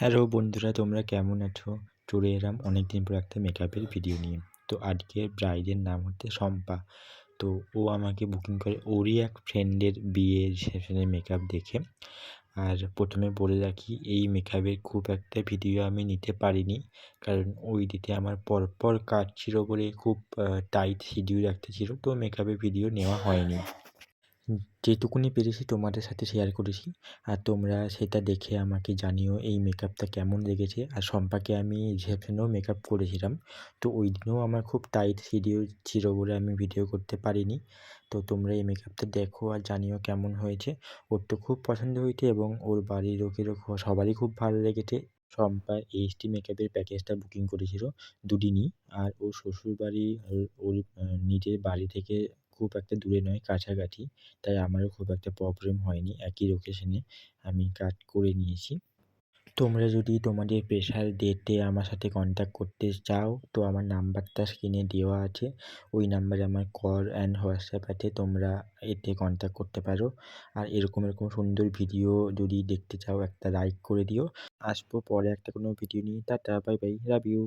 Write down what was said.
Hello বন্ধুরা, তোমরা কেমন আছো? চলে এলাম অনেকদিন পর একটা মেকআপের ভিডিও নিয়ে। তো আজকের ব্রাইডের নাম হচ্ছে শম্পা। তো ও আমাকে বুকিং করে ওরই এক ফ্রেন্ডের বিয়ের রিসেপশনের মেকআপ দেখে। আর প্রথমে বলে রাখি, এই মেকআপের খুব একটা ভিডিও আমি নিতে পারিনি, কারণ ওই দিতে আমার পরপর কাজ ছিল বলে খুব টাইট শিডিউল একটা ছিল, তো মেকআপের ভিডিও নেওয়া হয়নি। যেটুকুনি পেরেছি তোমাদের সাথে শেয়ার করেছি, আর তোমরা সেটা দেখে আমাকে জানিও এই মেকআপটা কেমন লেগেছে। আর শম্পাকে আমি রিসেপশনেও মেকআপ করেছিলাম, তো ওই দিনেও আমার খুব টাইট শিডিউল ছিল বলে আমি ভিডিও করতে পারিনি। তো তোমরা এই মেকআপটা দেখো আর জানিও কেমন হয়েছে। ওর তো খুব পছন্দ হয়েছে এবং ওর বাড়ির লোকেরও সবারই খুব ভালো লেগেছে। শম্পা এইচডি মেকআপের প্যাকেজটা বুকিং করেছিল দুদিনই। আর ওর শ্বশুরবাড়ি ওর নিজের বাড়ি থেকে খুব একটা দূরে নয়, কাছাকাছি। তাই আমারও খুব একটা প্রবলেম হয়নি, একই লোকেশনে আমি কাজ করে নিয়েছি। তোমরা যদি তোমাদের স্পেশাল ডেটে আমার সাথে কন্ট্যাক্ট করতে চাও, তো আমার নাম্বারটা স্ক্রিনে দেওয়া আছে। ওই নাম্বারে আমার কল অ্যান্ড হোয়াটসঅ্যাপ আছে, তোমরা এতে কন্ট্যাক্ট করতে পারো। আর এরকম সুন্দর ভিডিও যদি দেখতে চাও, একটা লাইক করে দিও। আসবো পরে একটা কোনো ভিডিও নিয়ে। Tata, bye bye, love you.